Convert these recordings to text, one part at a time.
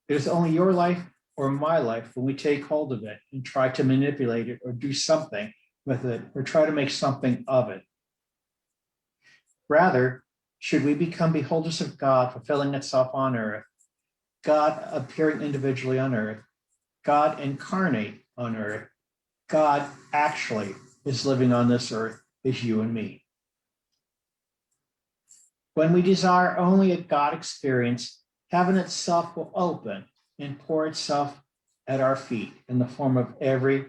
It is only your life or my life when we take hold of it and try to manipulate it or do something with it or try to make something of it. Rather, should we become beholders of God fulfilling itself on earth, God appearing individually on earth, God incarnate on earth, God actually is living on this earth as you and me. When we desire only a God experience, heaven itself will open and pour itself at our feet in the form of every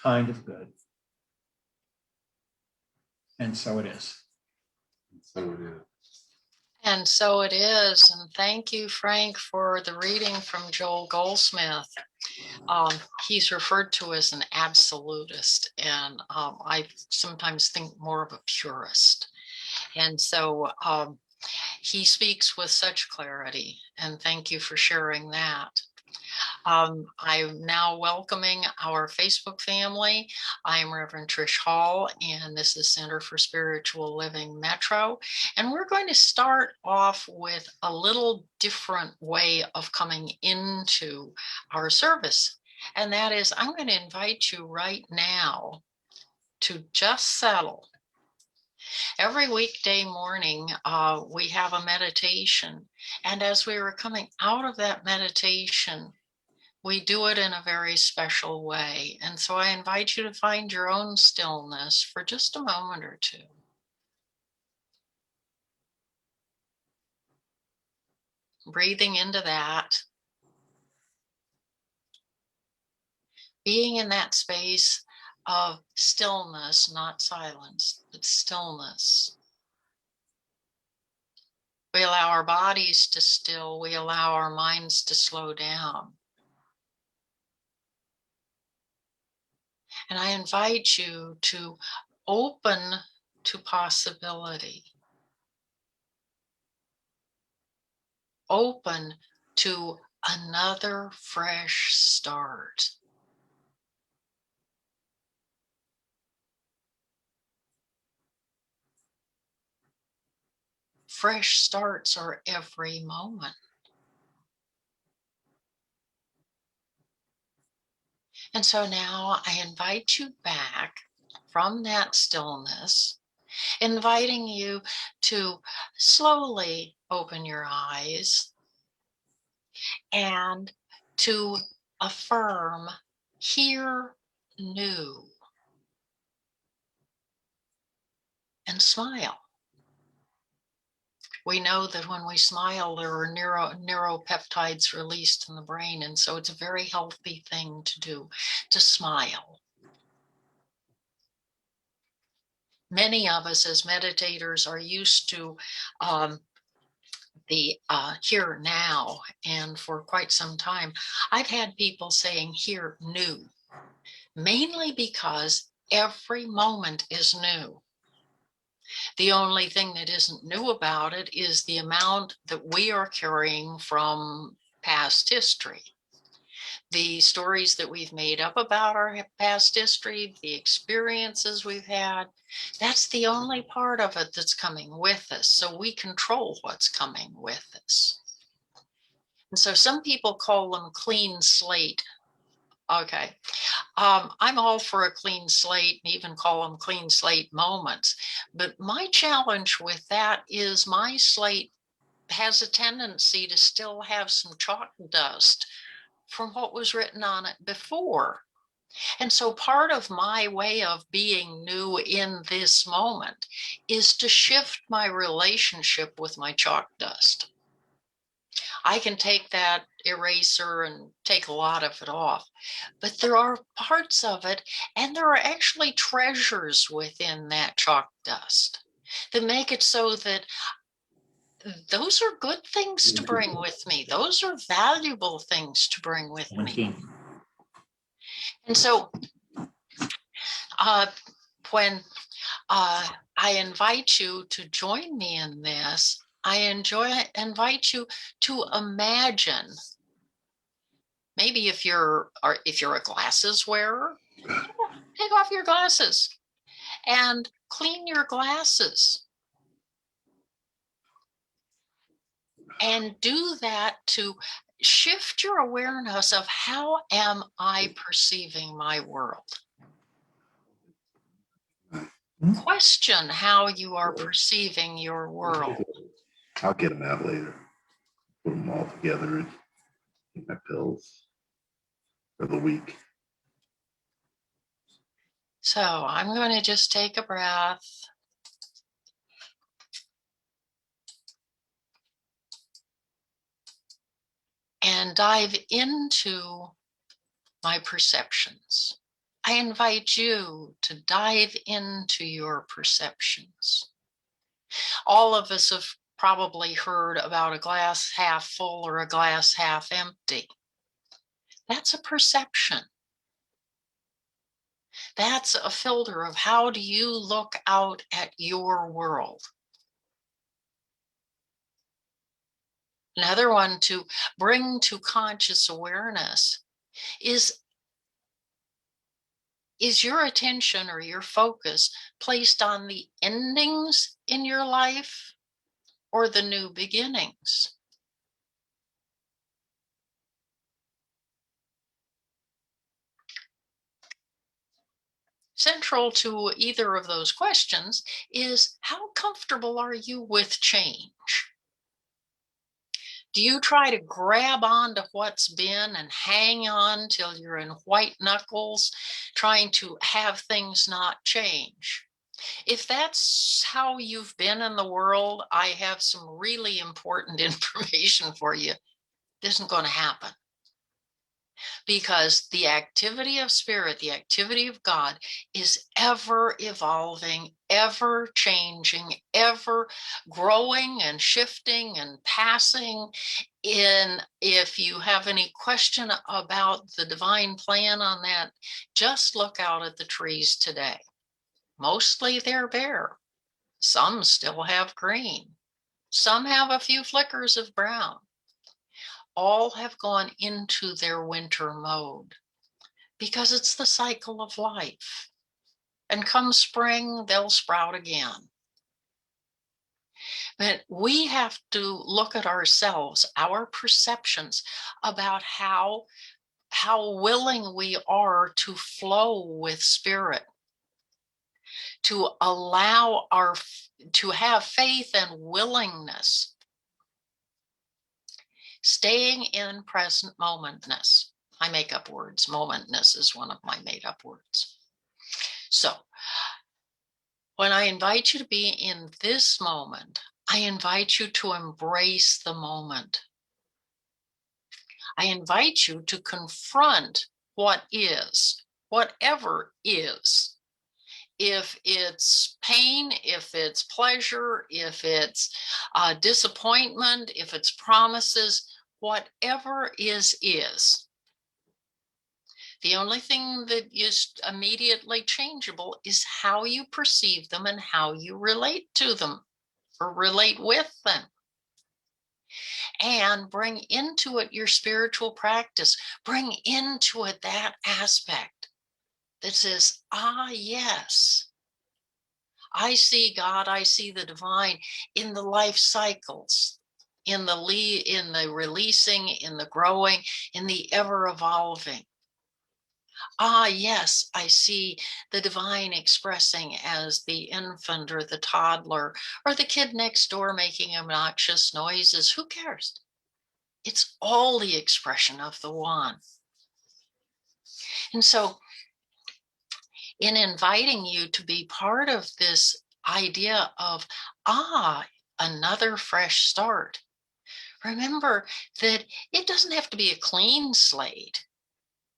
kind of good. And so it is. So it is. And so it is. And thank you, Frank, for the reading from Joel Goldsmith. He's referred to as an absolutist, and I sometimes think more of a purist. And so he speaks with such clarity, and thank you for sharing that. I'm now welcoming our Facebook family. I am Reverend Trish Hall, and this is Center for Spiritual Living Metro. And we're going to start off with a little different way of coming into our service. And that is, I'm going to invite you right now to just settle. Every weekday morning, we have a meditation. And as we were coming out of that meditation, we do it in a very special way. And so I invite you to find your own stillness for just a moment or two. Breathing into that. Being in that space of stillness, not silence, but stillness. We allow our bodies to still. We allow our minds to slow down. And I invite you to open to possibility. Open to another fresh start. Fresh starts are every moment. And so now I invite you back from that stillness, inviting you to slowly open your eyes and to affirm, hear new, and smile. We know that when we smile, there are neuropeptides released in the brain. And so it's a very healthy thing to do, to smile. Many of us as meditators are used to the here now. And for quite some time, I've had people saying here new, mainly because every moment is new. The only thing that isn't new about it is the amount that we are carrying from past history. The stories that we've made up about our past history, the experiences we've had, that's the only part of it that's coming with us. So we control what's coming with us. And so some people call them clean slate. Okay. I'm all for a clean slate and even call them clean slate moments. But my challenge with that is my slate has a tendency to still have some chalk dust from what was written on it before. And so part of my way of being new in this moment is to shift my relationship with my chalk dust. I can take that eraser and take a lot of it off, but there are parts of it, and there are actually treasures within that chalk dust that make it so that those are good things to bring with me. Those are valuable things to bring with me. And so when I invite you to join me in this, I invite you to imagine. Maybe if you're a glasses wearer, take off your glasses and clean your glasses. And do that to shift your awareness of how am I perceiving my world? Question how you are perceiving your world. I'll get them out later. Put them all together and get my pills for the week. So I'm going to just take a breath. And dive into my perceptions. I invite you to dive into your perceptions. All of us have probably heard about a glass half full or a glass half empty. That's a perception. That's a filter of how do you look out at your world. Another one to bring to conscious awareness is your attention or your focus placed on the endings in your life or the new beginnings? Central to either of those questions is how comfortable are you with change? Do you try to grab on to what's been and hang on till you're in white knuckles, trying to have things not change? If that's how you've been in the world, I have some really important information for you. It isn't going to happen. Because the activity of spirit, the activity of God is ever evolving, ever changing, ever growing and shifting and passing. If you have any question about the divine plan on that, just look out at the trees today. Mostly they're bare. Some still have green. Some have a few flickers of brown. All have gone into their winter mode because it's the cycle of life. And come spring, they'll sprout again. But we have to look at ourselves, our perceptions about how willing we are to flow with spirit, to allow to have faith and willingness, staying in present momentness. I make up words. Momentness is one of my made up words. So when I invite you to be in this moment, I invite you to embrace the moment. I invite you to confront what is, whatever is. If it's pain, if it's pleasure, if it's disappointment, if it's promises, whatever is. The only thing that is immediately changeable is how you perceive them and how you relate to them or relate with them. And bring into it your spiritual practice. Bring into it that aspect that says, yes, I see God, I see the divine in the life cycles, in the releasing, in the growing, in the ever evolving. Yes, I see the divine expressing as the infant or the toddler or the kid next door making obnoxious noises. Who cares? It's all the expression of the one. And so in inviting you to be part of this idea of, another fresh start, remember that it doesn't have to be a clean slate.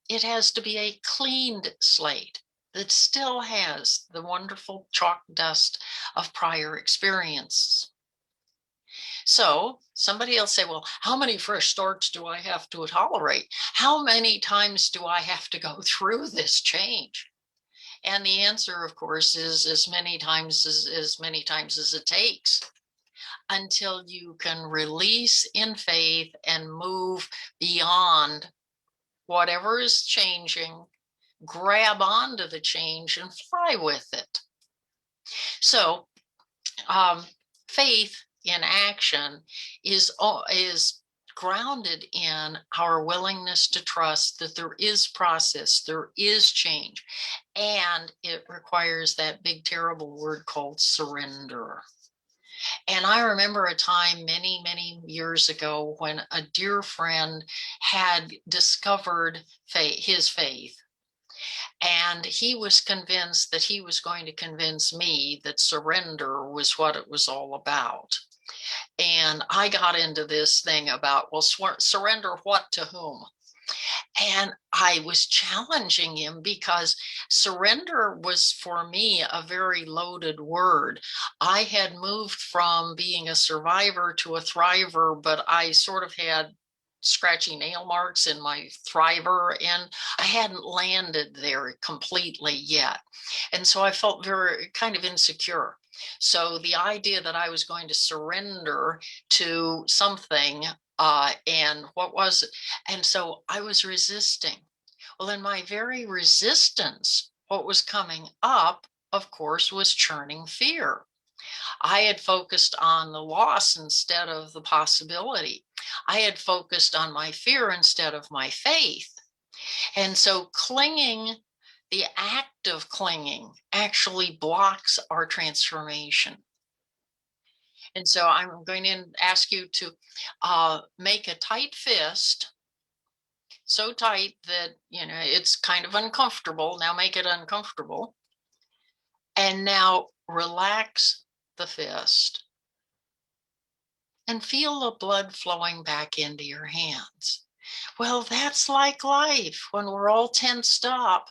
It has to be a cleaned slate that still has the wonderful chalk dust of prior experience. So somebody will say, well, how many fresh starts do I have to tolerate? How many times do I have to go through this change? And the answer, of course, is as many times as it takes until you can release in faith and move beyond whatever is changing, grab onto the change and fly with it. So faith in action is grounded in our willingness to trust that there is process, there is change, and it requires that big, terrible word called surrender. And I remember a time many, many years ago when a dear friend had discovered his faith. And he was convinced that he was going to convince me that surrender was what it was all about. And I got into this thing about, well, surrender what to whom? And I was challenging him because surrender was for me a very loaded word. I had moved from being a survivor to a thriver, but I sort of had scratchy nail marks in my thriver, and I hadn't landed there completely yet. And so I felt very kind of insecure. So the idea that I was going to surrender to something, and what was it? And so I was resisting. Well, in my very resistance, what was coming up, of course, was churning fear. I had focused on the loss instead of the possibility. I had focused on my fear instead of my faith. And so clinging, the act of clinging, actually blocks our transformation. And so I'm going to ask you to make a tight fist, so tight that, it's kind of uncomfortable. Now make it uncomfortable. And now relax the fist and feel the blood flowing back into your hands. Well, that's like life. When we're all tensed up,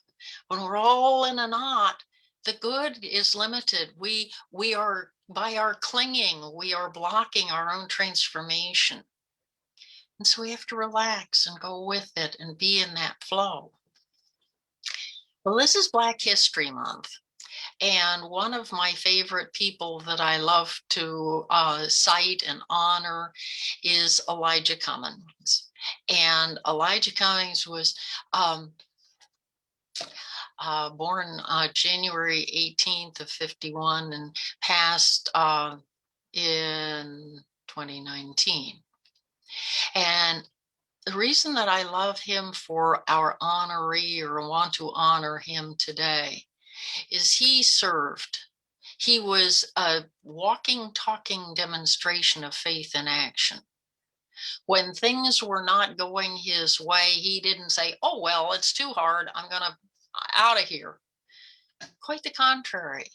when we're all in a knot, the good is limited. We are, by our clinging, we are blocking our own transformation. And so we have to relax and go with it and be in that flow. Well, this is Black History Month. And one of my favorite people that I love to cite and honor is Elijah Cummings. And Elijah Cummings was born January 18th of 51 and passed in 2019. And the reason that I love him for our honoree, or want to honor him today, is he served. He was a walking, talking demonstration of faith in action. When things were not going his way, he didn't say, oh, well, it's too hard, I'm going to out of here. Quite the contrary.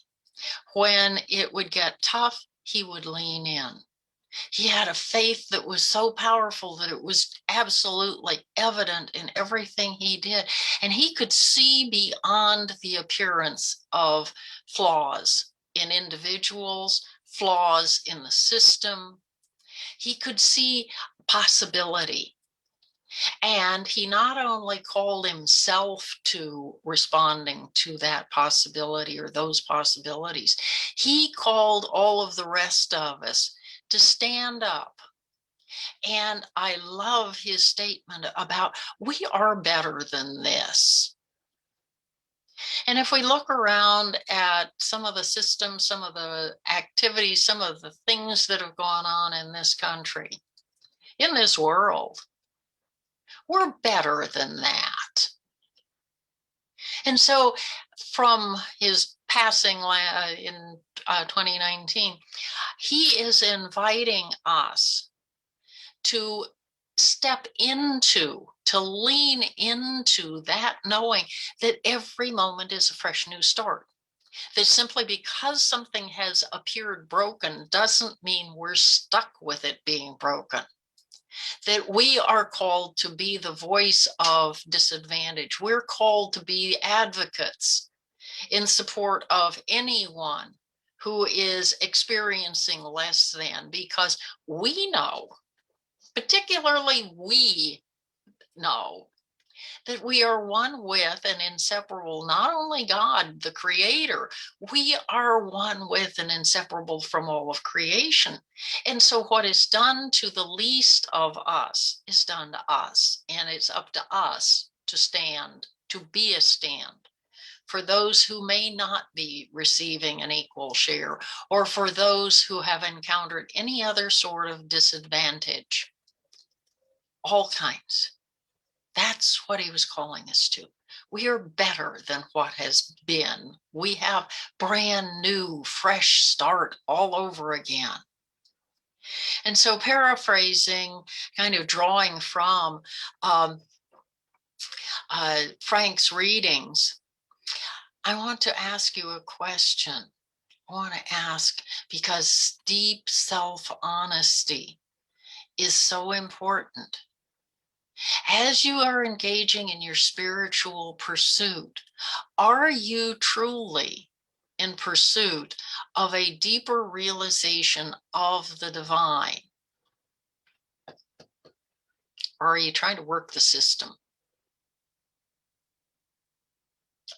When it would get tough, he would lean in. He had a faith that was so powerful that it was absolutely evident in everything he did. And he could see beyond the appearance of flaws in individuals, flaws in the system. He could see possibility. And he not only called himself to responding to that possibility or those possibilities, he called all of the rest of us to stand up. And I love his statement about, we are better than this. And if we look around at some of the systems, some of the activities, some of the things that have gone on in this country, in this world, we're better than that. And so from his passing in 2019, he is inviting us to step into, to lean into that knowing that every moment is a fresh new start. That simply because something has appeared broken doesn't mean we're stuck with it being broken. That we are called to be the voice of disadvantage. We're called to be advocates in support of anyone who is experiencing less than, because we know, particularly we know, that we are one with and inseparable, not only God, the creator, we are one with and inseparable from all of creation. And so what is done to the least of us is done to us. And it's up to us to stand, to be a stand for those who may not be receiving an equal share, or for those who have encountered any other sort of disadvantage. all kinds. That's what he was calling us to. We are better than what has been. We have brand new, fresh start all over again. And so, paraphrasing, kind of drawing from Frank's readings, I want to ask you a question. I want to ask, because deep self-honesty is so important. As you are engaging in your spiritual pursuit, are you truly in pursuit of a deeper realization of the divine? Or are you trying to work the system?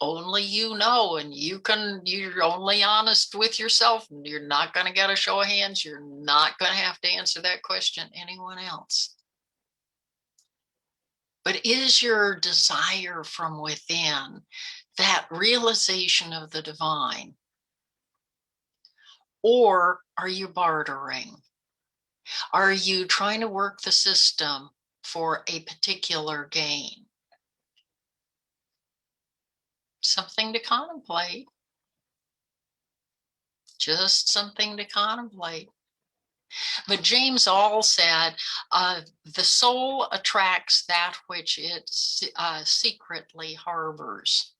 Only you know, and you're only honest with yourself. You're not going to get a show of hands. You're not going to have to answer that question anyone else. But is your desire from within that realization of the divine? Or are you bartering? Are you trying to work the system for a particular gain? Something to contemplate. Just something to contemplate. But James All said, the soul attracts that which it secretly harbors.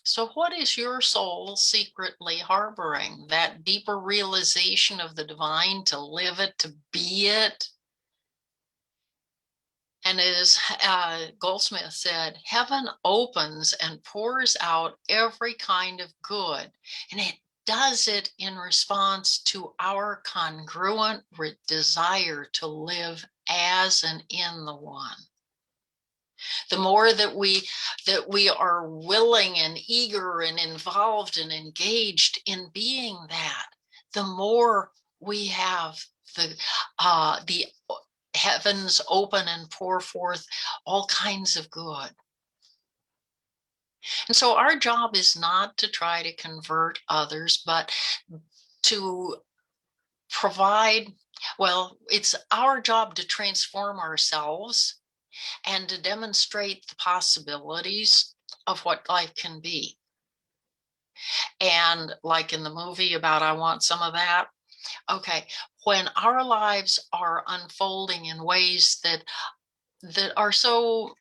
So what is your soul secretly harboring? That deeper realization of the divine, to live it, to be it? And as Goldsmith said, heaven opens and pours out every kind of good, and it does it in response to our congruent desire to live as and in the one. The more that we are willing and eager and involved and engaged in being that, the more we have the heavens open and pour forth all kinds of good. And so our job is not to try to convert others, but to provide, well, it's our job to transform ourselves and to demonstrate the possibilities of what life can be. And like in the movie about I Want Some of That, okay, when our lives are unfolding in ways that are so,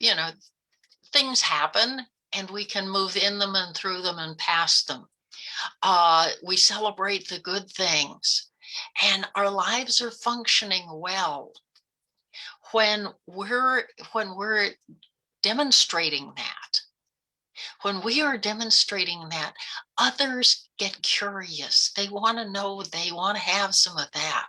things happen and we can move in them and through them and past them. We celebrate the good things and our lives are functioning well. When we're demonstrating that, when we are demonstrating that, others get curious. They want to know, they want to have some of that.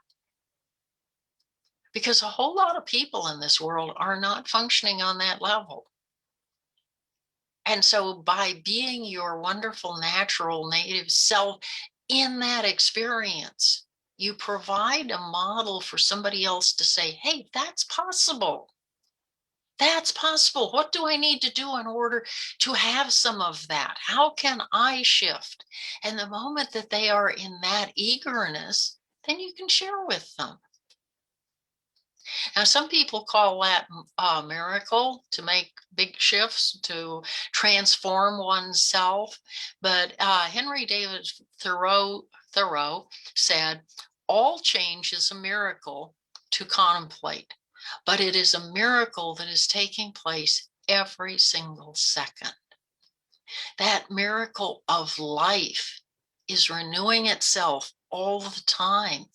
Because a whole lot of people in this world are not functioning on that level. And so by being your wonderful, natural, native self in that experience, you provide a model for somebody else to say, hey, that's possible. That's possible. What do I need to do in order to have some of that? How can I shift? And the moment that they are in that eagerness, then you can share with them. Now, some people call that a miracle, to make big shifts, to transform oneself. But Henry David Thoreau said, all change is a miracle to contemplate, but it is a miracle that is taking place every single second. That miracle of life is renewing itself all the time.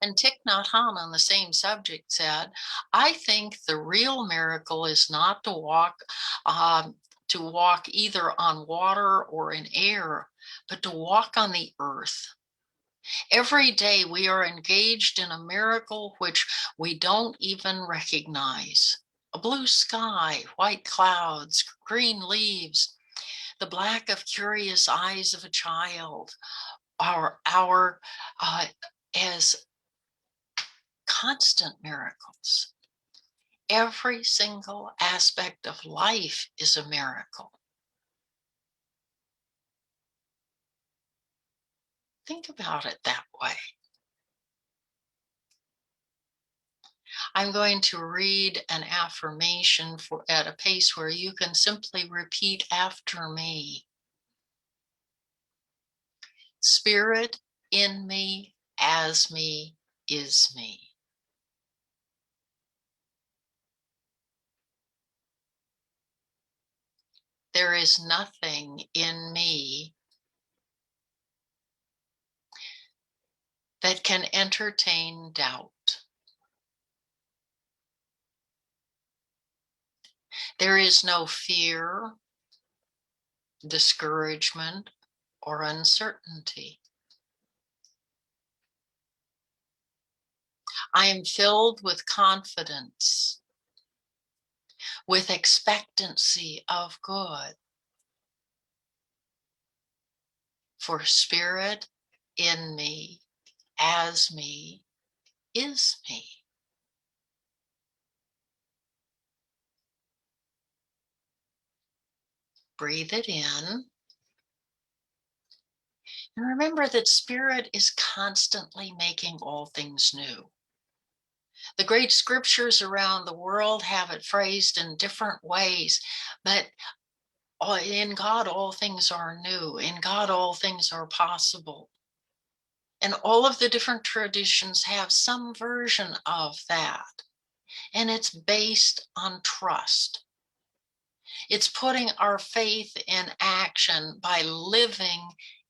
And Thich Nhat Hanh on the same subject said, I think the real miracle is not to walk either on water or in air, but to walk on the earth. Every day we are engaged in a miracle which we don't even recognize. A blue sky, white clouds, green leaves, the black of curious eyes of a child, as constant miracles. Every single aspect of life is a miracle. Think about it that way. I'm going to read an affirmation at a pace where you can simply repeat after me. Spirit in me, as me, is me. There is nothing in me that can entertain doubt. There is no fear, discouragement, or uncertainty. I am filled with confidence, with expectancy of good. For spirit in me, as me, is me. Breathe it in. And remember that spirit is constantly making all things new. The great scriptures around the world have it phrased in different ways, but in God, all things are new. In God, all things are possible. And all of the different traditions have some version of that. And it's based on trust. It's putting our faith in action by living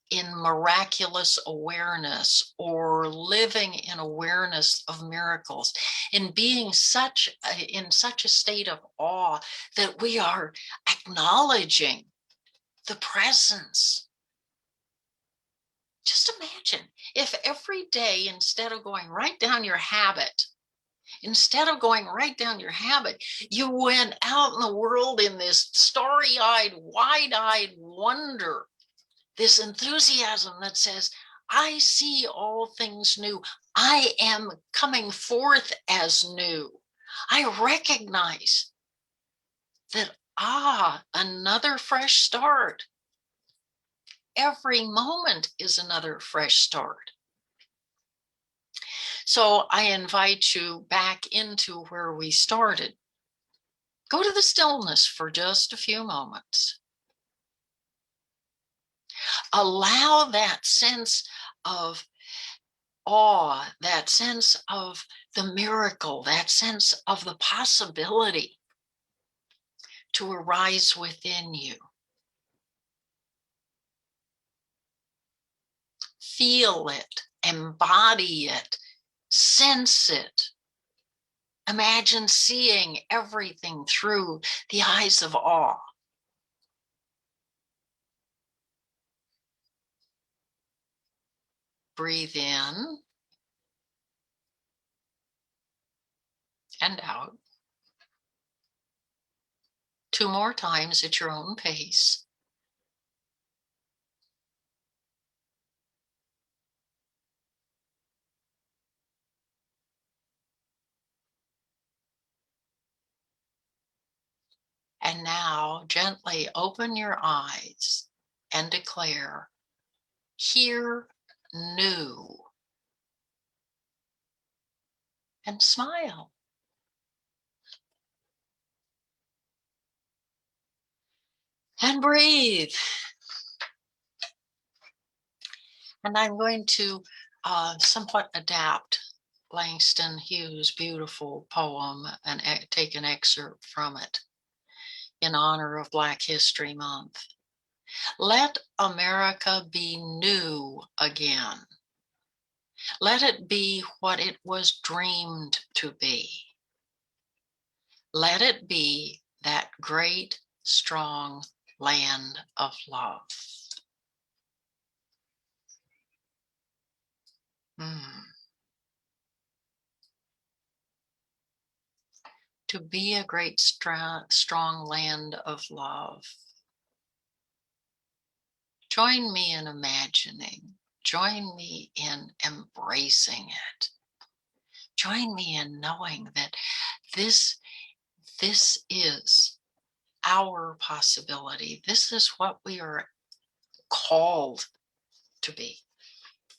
in miraculous awareness, or living in awareness of miracles, in being in such a state of awe that we are acknowledging the presence. Just imagine if every day, instead of going right down your habit, you went out in the world in this starry-eyed, wide-eyed wonder, this enthusiasm that says, I see all things new. I am coming forth as new. I recognize that, another fresh start. Every moment is another fresh start. So I invite you back into where we started. Go to the stillness for just a few moments. Allow that sense of awe, that sense of the miracle, that sense of the possibility to arise within you. Feel it, embody it, sense it. Imagine seeing everything through the eyes of awe. Breathe in and out. 2 more times at your own pace. And now gently open your eyes and declare, here new. And smile. And breathe. And I'm going to somewhat adapt Langston Hughes' beautiful poem and take an excerpt from it in honor of Black History Month. Let America be new again. Let it be what it was dreamed to be. Let it be that great, strong land of love. To be a great, strong land of love. Join me in imagining. Join me in embracing it. Join me in knowing that this is our possibility. This is what we are called to be,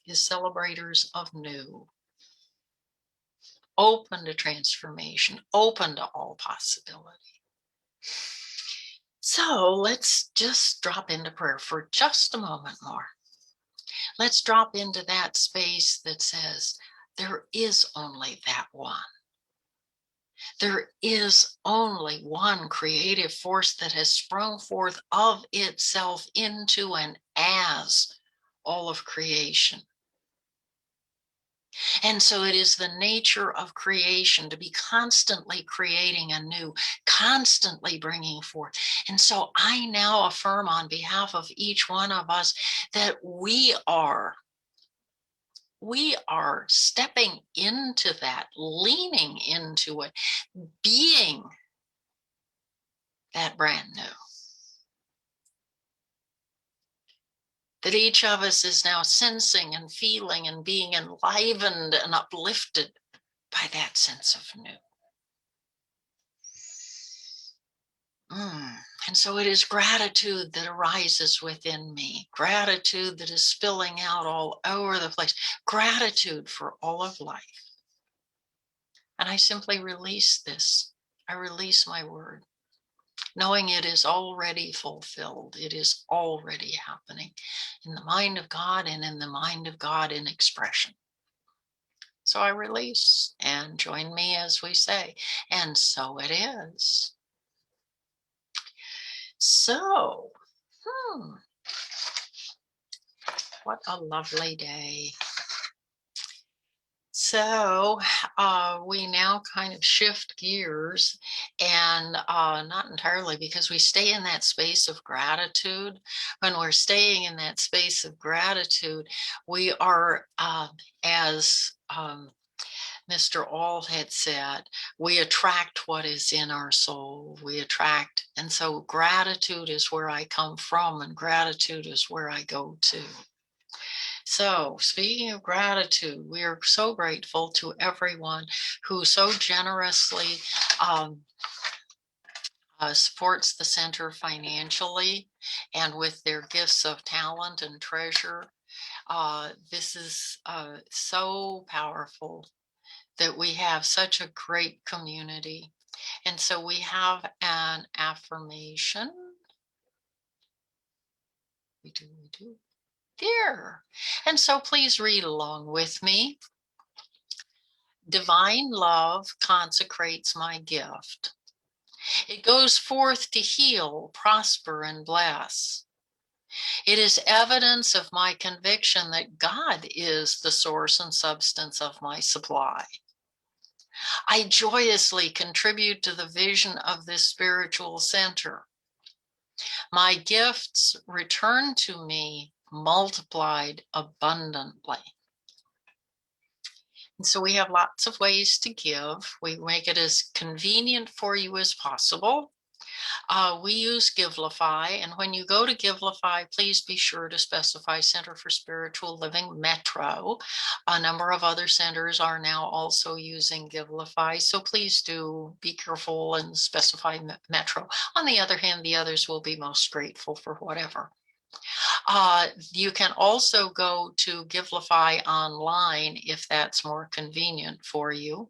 is celebrators of new. open to transformation, open to all possibility. So let's just drop into prayer for just a moment more. Let's drop into that space that says, there is only that one. There is only one creative force that has sprung forth of itself into and as all of creation. And so it is the nature of creation to be constantly creating anew, constantly bringing forth. And so I now affirm on behalf of each one of us that we are stepping into that, leaning into it, being that brand new. That each of us is now sensing and feeling and being enlivened and uplifted by that sense of new. And so it is gratitude that arises within me, gratitude that is spilling out all over the place, gratitude for all of life. And I simply release this. I release my word, knowing it is already fulfilled. It is already happening in the mind of God and in the mind of God in expression. So I release, and join me as we say, and so it is. So, what a lovely day. So we now kind of shift gears, and not entirely, because we stay in that space of gratitude. When we're staying in that space of gratitude, we are, as Mr. All had said, we attract what is in our soul. We attract. And so gratitude is where I come from, and gratitude is where I go to. So speaking of gratitude, we are so grateful to everyone who so generously supports the center financially and with their gifts of talent and treasure. This is so powerful that we have such a great community. And so we have an affirmation. We do. There. And so please read along with me. Divine love consecrates my gift. It goes forth to heal, prosper, and bless. It is evidence of my conviction that God is the source and substance of my supply. I joyously contribute to the vision of this spiritual center. My gifts return to me multiplied abundantly. And so we have lots of ways to give. We make it as convenient for you as possible. We use Givelify, and when you go to Givelify, please be sure to specify Center for Spiritual Living Metro. A number of other centers are now also using Givelify, so please do be careful and specify Metro. On the other hand, the others will be most grateful for whatever. You can also go to Givelify online if that's more convenient for you.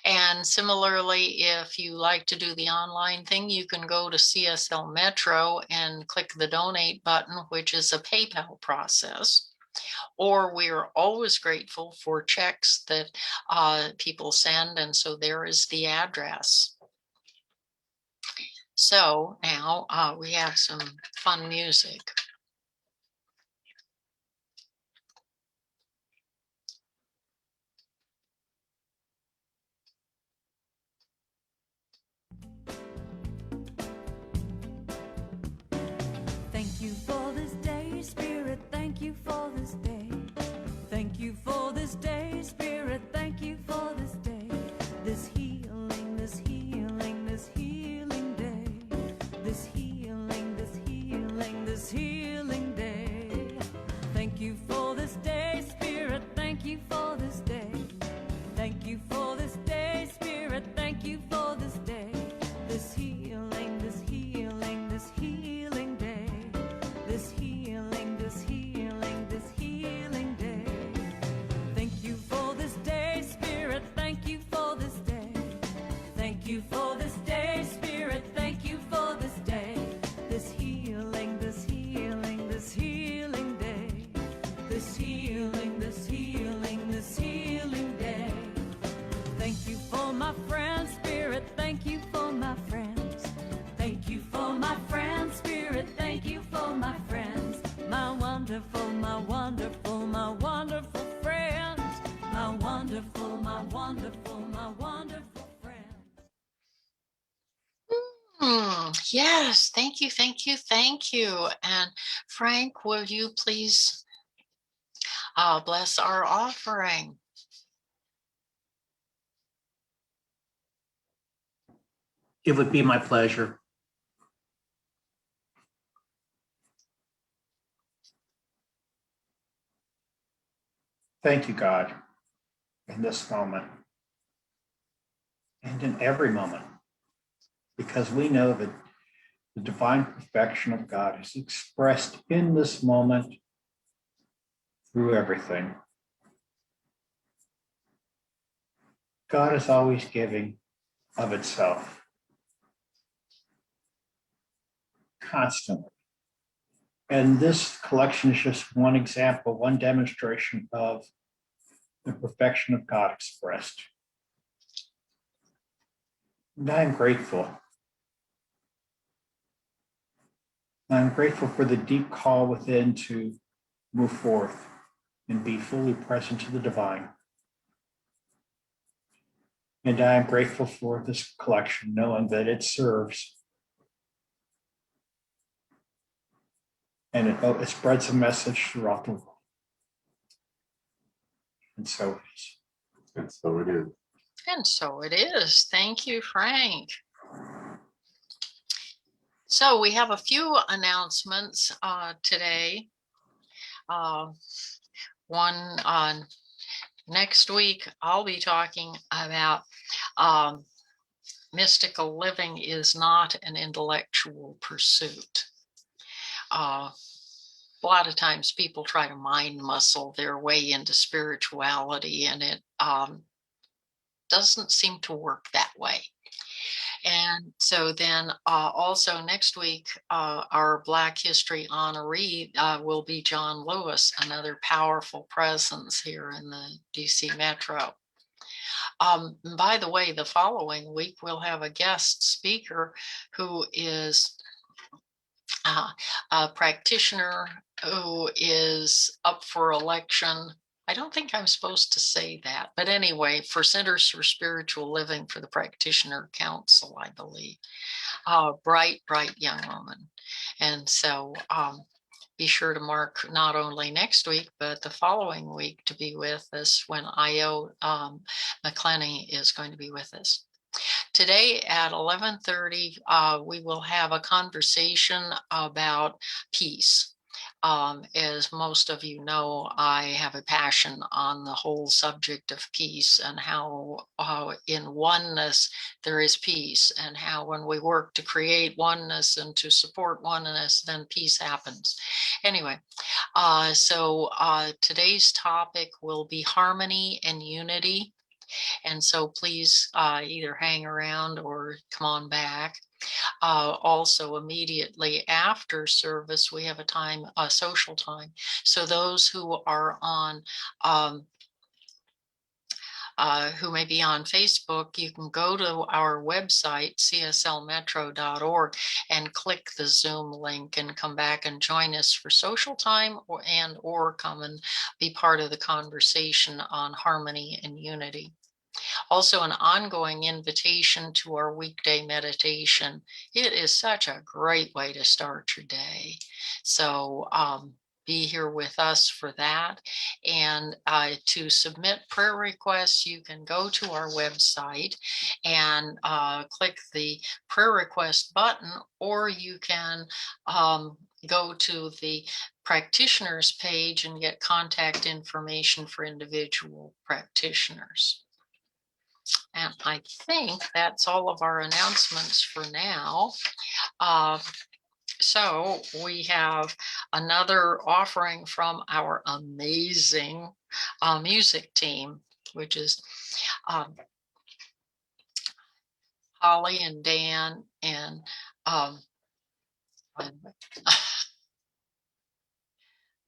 And similarly, if you like to do the online thing, you can go to CSL Metro and click the donate button, which is a PayPal process. Or we're always grateful for checks that people send. And so there is the address. So now we have some fun music. Thank you for this day, Spirit, thank you for this day. Thank you for this day, Spirit, thank you for this day. This healing, this healing, this healing day. This healing, this healing, this healing day. Thank you for this day, Spirit, thank you for this day. Thank you for this day, Spirit, thank you for this day. This healing, this healing, this healing day. This healing, this healing, this healing day. Thank you for this day, Spirit, thank you for Thank you for this day, Spirit. Thank you for this day. This healing, this healing, this healing day. This healing, this healing, this healing day. Thank you for my friends, Spirit. Thank you for my friends. Thank you for my friends, Spirit. Thank you for my friends. My wonderful, my wonderful, my wonderful friends. My wonderful, my wonderful, my wonderful friends. Yes, thank you, thank you, thank you. And Frank, will you please bless our offering? It would be my pleasure. Thank you, God, in this moment and in every moment, because we know that the divine perfection of God is expressed in this moment through everything. God is always giving of itself, constantly. And this collection is just one example, one demonstration of the perfection of God expressed. And I'm grateful. I'm grateful for the deep call within to move forth and be fully present to the divine. And I am grateful for this collection, knowing that it serves and it spreads a message throughout the world. And so it is. And so it is. And so it is. Thank you, Frank. So we have a few announcements today. One on next week, I'll be talking about mystical living is not an intellectual pursuit. A lot of times people try to mind muscle their way into spirituality, and it doesn't seem to work that way. And so then also next week, our Black History honoree will be John Lewis, another powerful presence here in the DC Metro. By the way, the following week, we'll have a guest speaker who is a practitioner who is up for election. I don't think I'm supposed to say that, but anyway, for Centers for Spiritual Living for the Practitioner Council, I believe. Bright young woman. And so be sure to mark not only next week, but the following week to be with us when Io McClenny is going to be with us. Today at 11:30, we will have a conversation about peace. As most of you know, I have a passion on the whole subject of peace and how in oneness there is peace, and how when we work to create oneness and to support oneness, then peace happens. Anyway, so today's topic will be harmony and unity. And so please either hang around or come on back. Also, immediately after service, we have a social time. So those who are on, who may be on Facebook, you can go to our website, cslmetro.org, and click the Zoom link and come back and join us for social time, or come and be part of the conversation on harmony and unity. Also, an ongoing invitation to our weekday meditation. It is such a great way to start your day. So be here with us for that. And to submit prayer requests, you can go to our website and click the prayer request button, or you can go to the practitioners page and get contact information for individual practitioners. And I think that's all of our announcements for now. So we have another offering from our amazing music team, which is Holly and Dan and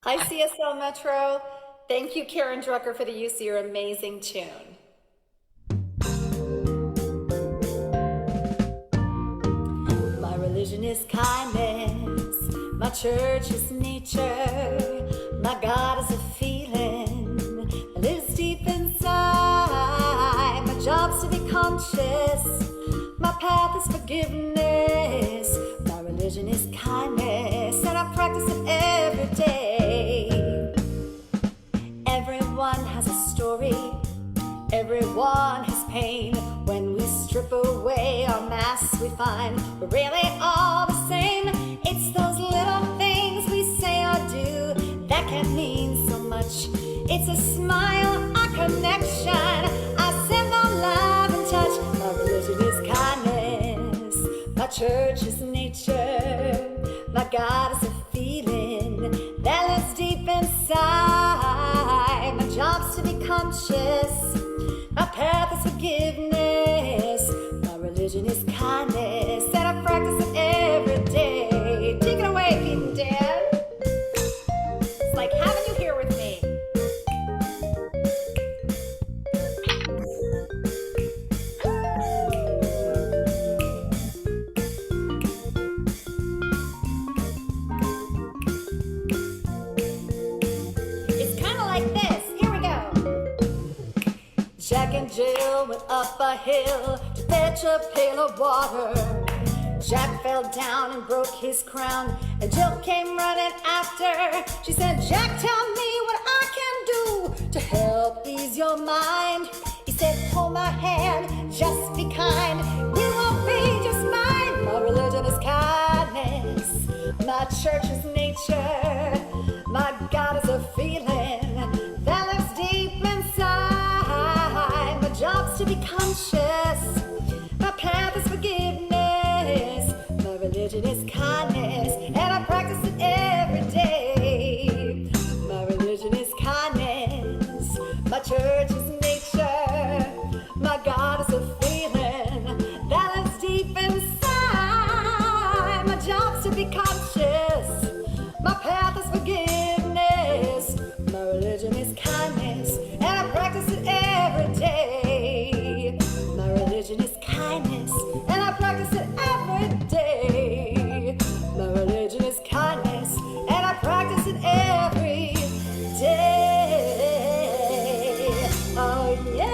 Hi, CSL Metro. Thank you, Karen Drucker, for the use of your amazing tune. My religion is kindness. My church is nature. My God is a feeling that lives deep inside. My job's to be conscious. My path is forgiveness. My religion is kindness, and I practice it every day. Everyone has a story. Everyone has pain. When we strip away our masks, we find we're really all the same. It's those little things we say or do that can mean so much. It's a smile, a connection, a simple love and touch. My religion is kindness. My church is nature. My God is a feeling that lives deep inside. My job's to be conscious. My path is forgiveness. My religion is kindness, and I practice it every day. Take it away, Pete and Dan. It's like having you here with me. It's kind of like this. Here we go. Jack and Jill went up a hill to fetch a pail of water. Jack fell down and broke his crown, and Jill came running after. She said, Jack, tell me what I can do to help ease your mind. He said, hold my hand, just be kind. You will be just fine. My religion is kindness. My church is nature. My God is a feeling that lives deep inside. My job's to be conscious. My path is forgiveness. My religion is kindness, and I practice it every day. My religion is kindness. My church is nature. My God is a feeling that lives deep inside. My job's to be conscious. My path is forgiveness. My religion is kindness, and I practice it every day. My religion is kindness, and I practice it every day. My religion is kindness, and I practice it every day. Oh, yeah.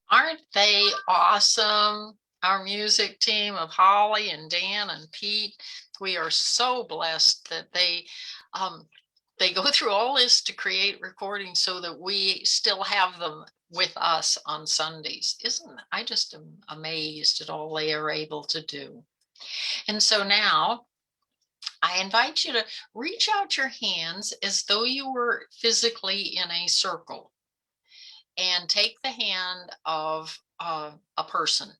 Aren't they awesome? Our music team of Holly and Dan and Pete. We are so blessed that they go through all this to create recordings so that we still have them with us on Sundays. I just am amazed at all they are able to do. And so now I invite you to reach out your hands as though you were physically in a circle, and take the hand of a person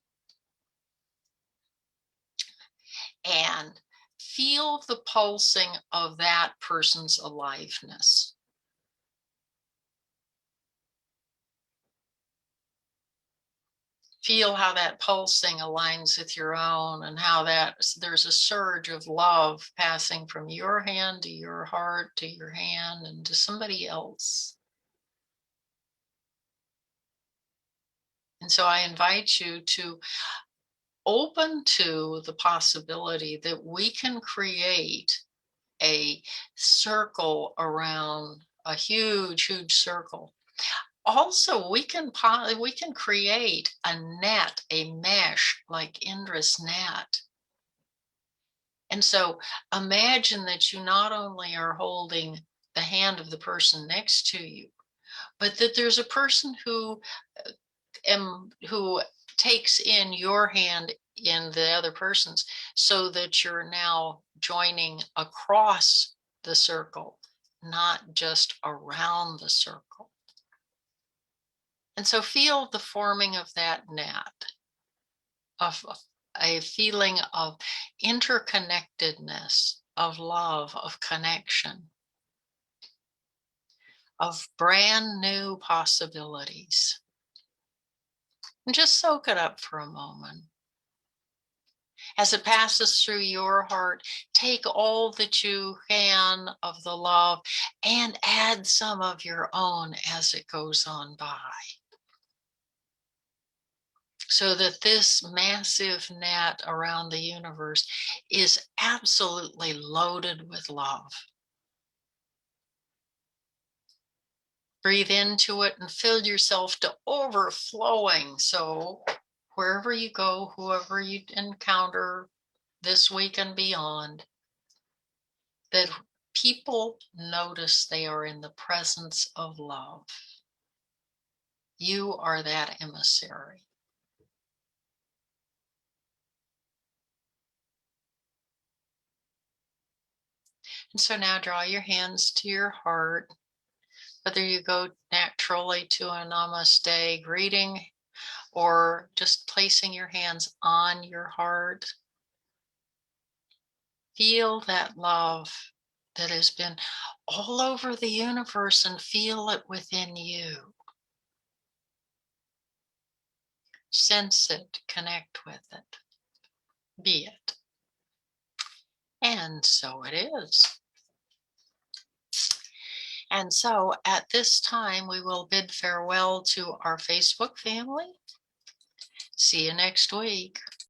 and feel the pulsing of that person's aliveness. Feel how that pulsing aligns with your own, and how there's a surge of love passing from your hand to your heart to your hand and to somebody else. And so I invite you to open to the possibility that we can create a circle around a huge, huge circle. Also, we can create a net, a mesh like Indra's net. And so imagine that you not only are holding the hand of the person next to you, but that there's a person who takes in your hand in the other person's, so that you're now joining across the circle, not just around the circle. And so feel the forming of that net, of a feeling of interconnectedness, of love, of connection, of brand new possibilities. And just soak it up for a moment. As it passes through your heart, take all that you can of the love and add some of your own as it goes on by. So that this massive net around the universe is absolutely loaded with love. Breathe into it and fill yourself to overflowing. So wherever you go, whoever you encounter this week and beyond, that people notice they are in the presence of love. You are that emissary. And so now draw your hands to your heart, whether you go naturally to a namaste greeting or just placing your hands on your heart. Feel that love that has been all over the universe and feel it within you. Sense it, connect with it, be it. And so it is. And so at this time, we will bid farewell to our Facebook family. See you next week.